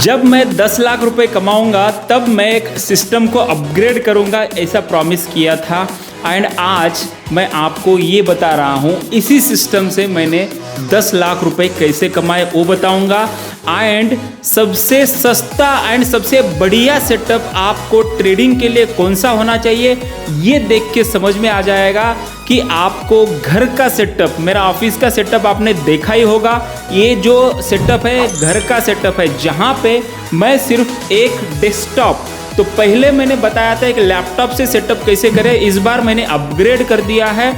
जब मैं 10 लाख रुपए कमाऊंगा तब मैं एक सिस्टम को अपग्रेड करूंगा, ऐसा प्रॉमिस किया था। एंड आज मैं आपको ये बता रहा हूँ, इसी सिस्टम से मैंने 10 लाख रुपए कैसे कमाए वो बताऊंगा। एंड सबसे सस्ता एंड सबसे बढ़िया सेटअप आपको ट्रेडिंग के लिए कौन सा होना चाहिए, ये देख के समझ में आ जाएगा कि आपको घर का सेटअप, मेरा ऑफिस का सेटअप आपने देखा ही होगा। ये जो सेटअप है घर का सेटअप है, जहाँ पे मैं सिर्फ एक डेस्कटॉप, तो पहले मैंने बताया था एक लैपटॉप से सेटअप कैसे करें, इस बार मैंने अपग्रेड कर दिया है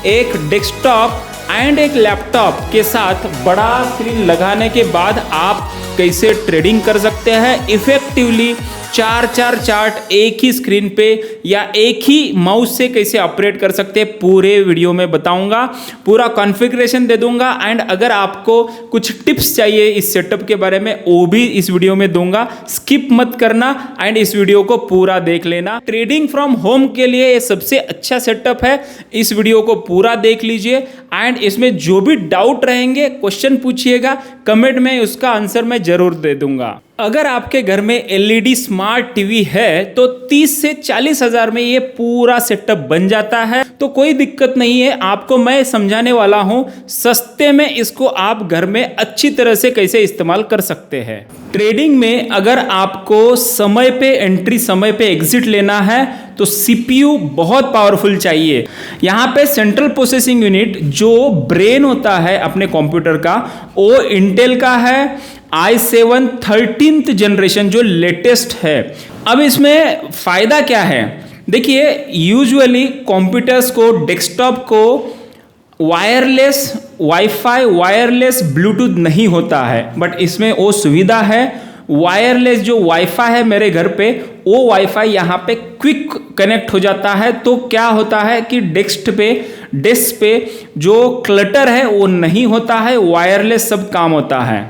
एक डेस्कटॉप एंड एक लैपटॉप के साथ बड़ा स्क्रीन लगाने के बाद आप कैसे ट्रेडिंग कर सकते हैं इफेक्टिवली। चार चार्ट एक ही स्क्रीन पे या एक ही माउस से कैसे ऑपरेट कर सकते हैं, पूरे वीडियो में बताऊंगा, पूरा कॉन्फ़िगरेशन दे दूंगा। एंड अगर आपको कुछ टिप्स चाहिए इस सेटअप के बारे में, वो भी इस वीडियो में दूंगा, स्किप मत करना एंड इस वीडियो को पूरा देख लेना। ट्रेडिंग फ्रॉम होम के लिए ये सबसे अच्छा सेटअप है, इस वीडियो को पूरा देख लीजिए। एंड इसमें जो भी डाउट रहेंगे क्वेश्चन पूछिएगा, कमेंट में उसका आंसर मैं जरूर दे दूंगा। अगर आपके घर में एलईडी स्मार्ट टीवी है तो 30 से 40 हजार में ये पूरा सेटअप बन जाता है, तो कोई दिक्कत नहीं है। आपको मैं समझाने वाला हूं सस्ते में इसको आप घर में अच्छी तरह से कैसे इस्तेमाल कर सकते हैं। ट्रेडिंग में अगर आपको समय पे एंट्री, समय पे एग्जिट लेना है तो सीपीयू बहुत पावरफुल चाहिए। यहाँ पे सेंट्रल प्रोसेसिंग यूनिट जो ब्रेन होता है अपने कंप्यूटर का, वो इंटेल का है i7 13th जनरेशन जो लेटेस्ट है। अब इसमें फायदा क्या है, देखिए यूजुअली कंप्यूटर्स को, डेस्कटॉप को वायरलेस वाईफाई, वायरलेस ब्लूटूथ नहीं होता है, बट इसमें वो सुविधा है। वायरलेस जो वाईफाई है मेरे घर पे, वो वाईफाई यहाँ पे क्विक कनेक्ट हो जाता है, तो क्या होता है कि डेस्क पे जो क्लटर है वो नहीं होता है, वायरलेस सब काम होता है।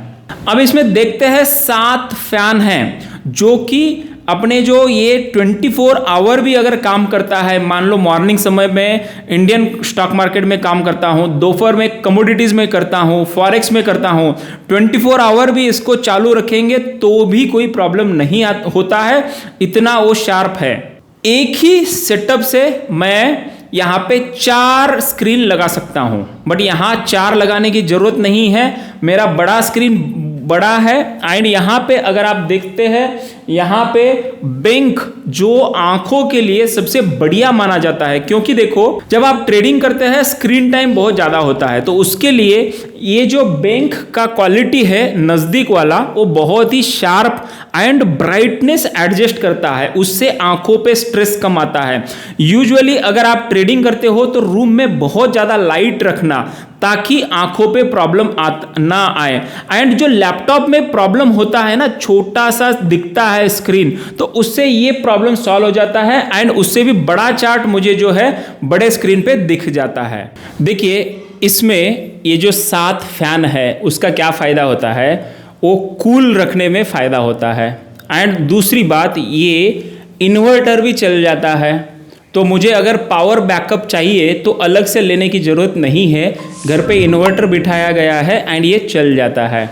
अब इसमें देखते हैं 7 फैन हैं जो कि अपने जो ये 24 आवर भी अगर काम करता है, मान लो मॉर्निंग समय में इंडियन स्टॉक मार्केट में काम करता हूँ, दोपहर में कमोडिटीज में करता हूँ, फॉरेक्स में करता हूँ, 24 आवर भी इसको चालू रखेंगे तो भी कोई प्रॉब्लम नहीं होता है, इतना वो शार्प है। एक ही सेटअप से मैं यहाँ पे 4 स्क्रीन लगा सकता हूँ, बट यहाँ 4 लगाने की जरूरत नहीं है, मेरा बड़ा स्क्रीन बड़ा है। एंड यहाँ पे अगर आप देखते हैं, यहाँ पे बैंक जो आंखों के लिए सबसे बढ़िया माना जाता है, क्योंकि देखो जब आप ट्रेडिंग करते हैं स्क्रीन टाइम बहुत ज़्यादा होता है, तो उसके लिए ये जो बैंक का क्वालिटी है नज़दीक वाला, वो बहुत ही शार्प एंड ब्राइटनेस एडजस्ट करता है, उससे आंखों पे स्ट्रेस कम आता है। यूजुअली अगर आप ट्रेडिंग करते हो तो रूम में बहुत ज़्यादा लाइट रखना ताकि आंखों पे प्रॉब्लम ना आए। एंड जो लैपटॉप में प्रॉब्लम होता है ना, छोटा सा दिखता है स्क्रीन, तो उससे ये प्रॉब्लम सॉल्व हो जाता है एंड उससे भी बड़ा चार्ट मुझे जो है बड़े स्क्रीन पे दिख जाता है। देखिए इसमें ये जो 7 फैन है उसका क्या फ़ायदा होता है, वो कूल रखने में फ़ायदा होता है। एंड दूसरी बात, ये इन्वर्टर भी चल जाता है, तो मुझे अगर पावर बैकअप चाहिए तो अलग से लेने की ज़रूरत नहीं है, घर पे इन्वर्टर बिठाया गया है एंड ये चल जाता है।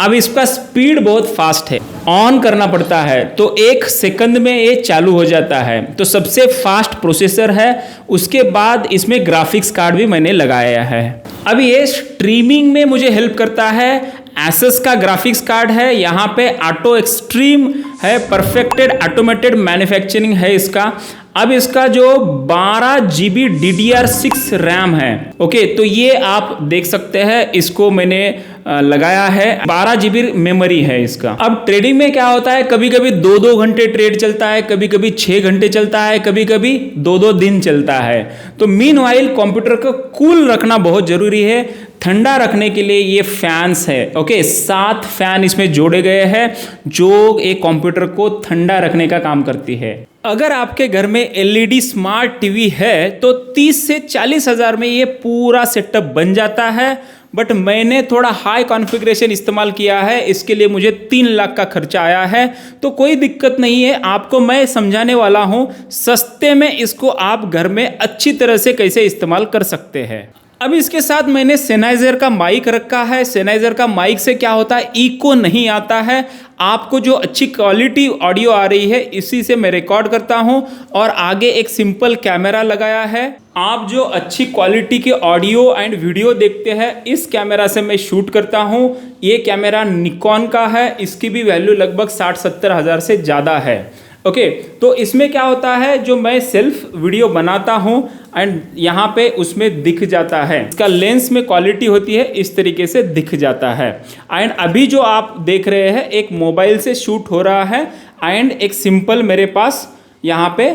अब इसका स्पीड बहुत फास्ट है, ऑन करना पड़ता है तो 1 सेकंड में ये चालू हो जाता है, तो सबसे फास्ट प्रोसेसर है। उसके बाद इसमें ग्राफिक्स कार्ड भी मैंने लगाया है। अब ये स्ट्रीमिंग में मुझे हेल्प करता है, एसएस का ग्राफिक्स कार्ड है, यहाँ पे ऑटो एक्सट्रीम है, परफेक्टेड ऑटोमेटेड मैन्युफैक्चरिंग है इसका। अब इसका जो 12 GB DDR6 रैम है, ओके, तो ये आप देख सकते हैं, इसको मैंने लगाया है, 12 GB मेमोरी है इसका। अब ट्रेडिंग में क्या होता है, कभी कभी 2-2 घंटे ट्रेड चलता है, कभी कभी 6 घंटे चलता है, कभी कभी 2-2 दिन चलता है, तो मीनवाइल कंप्यूटर को कूल रखना बहुत जरूरी है। ठंडा रखने के लिए ये फैंस है, ओके, 7 फैन इसमें जोड़े गए हैं जो एक कंप्यूटर को ठंडा रखने का काम करती है। अगर आपके घर में एलईडी स्मार्ट टीवी है तो 30 से 40 हजार में ये पूरा सेटअप बन जाता है, बट मैंने थोड़ा हाई कॉन्फ़िगरेशन इस्तेमाल किया है, इसके लिए मुझे 3 लाख का खर्चा आया है, तो कोई दिक्कत नहीं है। आपको मैं समझाने वाला हूं सस्ते में इसको आप घर में अच्छी तरह से कैसे इस्तेमाल कर सकते हैं। अब इसके साथ मैंने सेनाइजर का माइक रखा है। सेनाइजर का माइक से क्या होता है, इको नहीं आता है। आपको जो अच्छी क्वालिटी ऑडियो आ रही है इसी से मैं रिकॉर्ड करता हूं और आगे एक सिंपल कैमरा लगाया है। आप जो अच्छी क्वालिटी के ऑडियो एंड वीडियो देखते हैं इस कैमरा से मैं शूट करता हूं। ये कैमरा निकॉन का है, इसकी भी वैल्यू लगभग 60-70 हज़ार से ज़्यादा है। ओके, तो इसमें क्या होता है, जो मैं सेल्फ वीडियो बनाता हूं एंड यहाँ पे उसमें दिख जाता है, इसका लेंस में क्वालिटी होती है, इस तरीके से दिख जाता है। एंड अभी जो आप देख रहे हैं एक मोबाइल से शूट हो रहा है एंड एक सिंपल मेरे पास यहाँ पे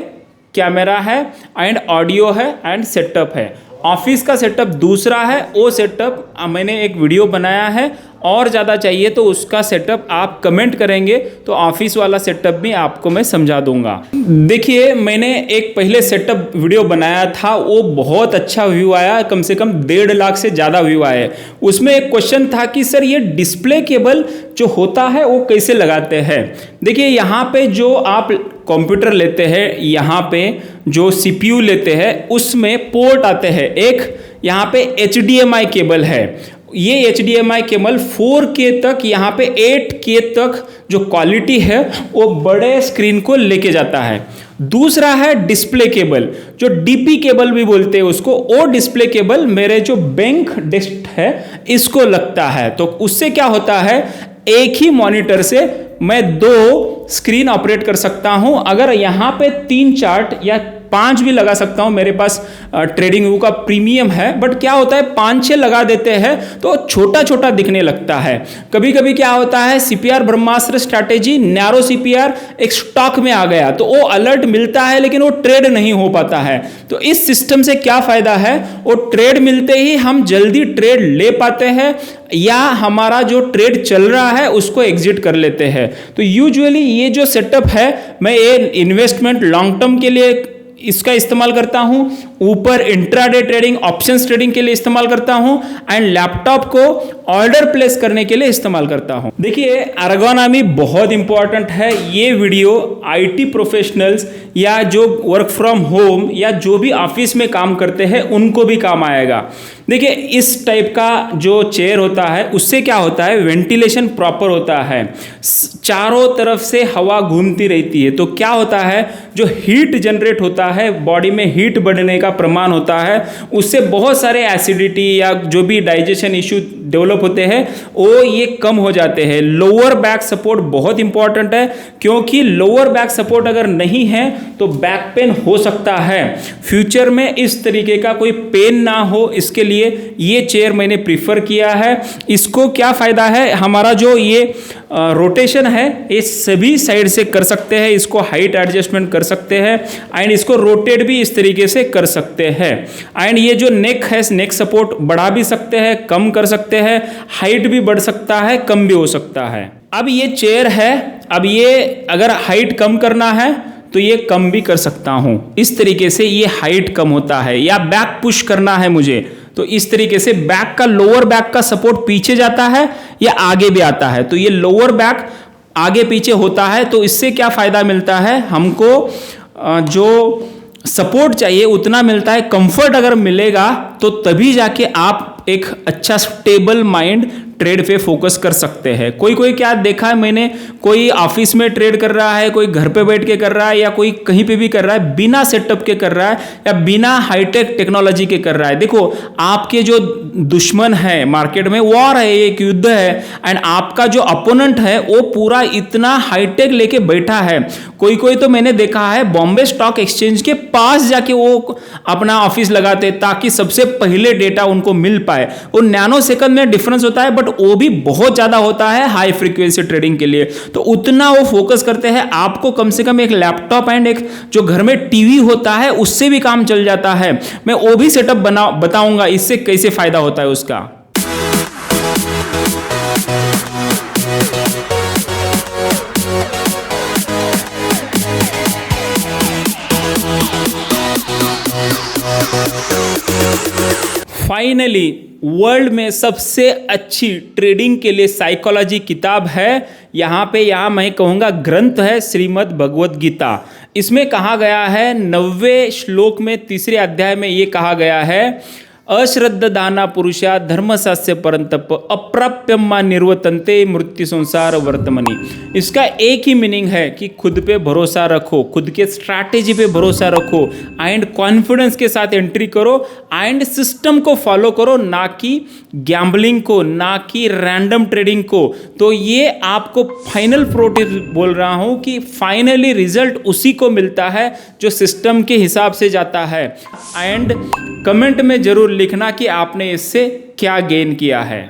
कैमरा है एंड ऑडियो है एंड सेटअप है। ऑफिस का सेटअप दूसरा है, वो सेटअप मैंने एक वीडियो बनाया है। और ज़्यादा चाहिए तो उसका सेटअप आप कमेंट करेंगे तो ऑफिस वाला सेटअप भी आपको मैं समझा दूंगा। देखिए, मैंने एक पहले सेटअप वीडियो बनाया था, वो बहुत अच्छा व्यू आया, कम से कम 1.5 लाख से ज़्यादा व्यू आए। उसमें एक क्वेश्चन था कि सर ये डिस्प्ले केबल जो होता है वो कैसे लगाते हैं। देखिए, यहाँ पे जो आप कंप्यूटर लेते हैं, यहाँ पे जो CPU लेते हैं उसमें पोर्ट आते हैं। एक यहाँ पे HDMI केबल है, ये HDMI केबल 4K तक, यहाँ पे 8K तक जो क्वालिटी है वो बड़े स्क्रीन को लेके जाता है। दूसरा है डिस्प्ले केबल, जो DP केबल भी बोलते हैं उसको, वो डिस्प्ले केबल मेरे जो बैंक डेस्क है इसको लगता है। तो उससे क्या होता है, एक ही मॉनिटर से मैं 2 स्क्रीन ऑपरेट कर सकता हूं। अगर यहाँ पे 3 चार्ट या 5 भी लगा सकता हूं, मेरे पास ट्रेडिंग व्यू का प्रीमियम है, बट क्या होता है 5-6 लगा देते हैं तो छोटा छोटा दिखने लगता है। कभी कभी क्या होता है, CPR ब्रह्मास्त्र स्ट्रैटेजी नैरो CPR एक स्टॉक में आ गया तो वो अलर्ट मिलता है लेकिन वो ट्रेड नहीं हो पाता है। तो इस सिस्टम से क्या फायदा है, वो ट्रेड मिलते ही हम जल्दी ट्रेड ले पाते हैं या हमारा जो ट्रेड चल रहा है उसको एग्जिट कर लेते हैं। तो यूजुअली ये जो सेटअप है मैं ये इन्वेस्टमेंट लॉन्ग टर्म के लिए इसका इस्तेमाल करता हूं, ऊपर इंट्राडे ट्रेडिंग, ऑप्शंस ट्रेडिंग के लिए इस्तेमाल करता हूं एंड लैपटॉप को ऑर्डर प्लेस करने के लिए इस्तेमाल करता हूं। देखिए, एर्गोनॉमी बहुत इंपॉर्टेंट है। ये वीडियो IT प्रोफेशनल्स या जो वर्क फ्रॉम होम या जो भी ऑफिस में काम करते हैं उनको भी काम आएगा। देखिए, इस टाइप का जो चेयर होता है उससे क्या होता है, वेंटिलेशन प्रॉपर होता है, चारों तरफ से हवा घूमती रहती है। तो क्या होता है, जो हीट जनरेट होता है, बॉडी में हीट बढ़ने का प्रमाण होता है, उससे बहुत सारे एसिडिटी या जो भी डाइजेशन इश्यू डेवलप होते हैं वो ये कम हो जाते हैं। लोअर बैक सपोर्ट बहुत इंपॉर्टेंट है, क्योंकि लोअर बैक सपोर्ट अगर नहीं है तो बैक पेन हो सकता है। फ्यूचर में इस तरीके का कोई पेन ना हो, इसके लिए ये चेयर मैंने प्रीफर किया है। इसको क्या फायदा है, हमारा जो ये रोटेशन है ये सभी साइड से कर सकते हैं, इसको हाइट एडजस्टमेंट कर सकते हैं एंड इसको रोटेट भी इस तरीके से कर सकते हैं। एंड ये जो नेक है, नेक सपोर्ट बढ़ा भी सकते हैं, कम कर सकते हैं, हाइट भी बढ़ सकता है, कम भी हो सकता है। अब ये चेयर है, अब ये अगर हाइट कम करना है तो ये कम भी कर सकता हूं। इस तरीके से ये हाइट कम होता है, या बैक पुश करना है मुझे तो इस तरीके से बैक का, लोअर बैक का सपोर्ट पीछे जाता है या आगे भी आता है। तो ये लोअर बैक आगे पीछे होता है, तो इससे क्या फायदा मिलता है, हमको जो सपोर्ट चाहिए उतना मिलता है। कंफर्ट अगर मिलेगा तो तभी जाके आप एक अच्छा स्टेबल माइंड ट्रेड पे फोकस कर सकते हैं। कोई कोई क्या देखा है मैंने, कोई ऑफिस में ट्रेड कर रहा है, कोई घर पे बैठ के कर रहा है या कोई कहीं पे भी कर रहा है, बिना सेटअप के कर रहा है या बिना हाईटेक टेक्नोलॉजी के कर रहा है। देखो, आपके जो दुश्मन है मार्केट में, वॉर है, एक युद्ध है, एंड आपका जो अपोनेंट है वो पूरा इतना हाईटेक लेके बैठा है। कोई कोई तो मैंने देखा है बॉम्बे स्टॉक एक्सचेंज के पास जाके वो अपना ऑफिस लगाते ताकि सबसे पहले डेटा उनको मिल पाए। वो नैनो सेकंड में डिफरेंस होता है, बट वो भी बहुत ज्यादा होता है हाई फ्रीक्वेंसी ट्रेडिंग के लिए। तो उतना वो फोकस करते हैं। आपको कम से कम एक लैपटॉप एंड एक जो घर में टीवी होता है उससे भी काम चल जाता है। मैं वो भी सेटअप बताऊंगा इससे कैसे फायदा होता है उसका। फाइनली वर्ल्ड में सबसे अच्छी ट्रेडिंग के लिए साइकोलॉजी किताब है, यहाँ मैं कहूँगा ग्रंथ है, श्रीमद् भगवद गीता। इसमें कहा गया है 90वें श्लोक में 3रे अध्याय में ये कहा गया है, अश्रद्ध दाना पुरुषा धर्मशास्त्र परंतप अप्राप्यम निर्वर्तन्ते मृत्यु संसार वर्तमनि। इसका एक ही मीनिंग है कि खुद पे भरोसा रखो, खुद के स्ट्रैटेजी पे भरोसा रखो एंड कॉन्फिडेंस के साथ एंट्री करो एंड सिस्टम को फॉलो करो, ना कि गैम्बलिंग को, ना कि रैंडम ट्रेडिंग को। तो ये आपको फाइनल प्रो टिप बोल रहा हूं कि फाइनली रिजल्ट उसी को मिलता है जो सिस्टम के हिसाब से जाता है। एंड कमेंट में जरूर लिखना कि आपने इससे क्या गेन किया है।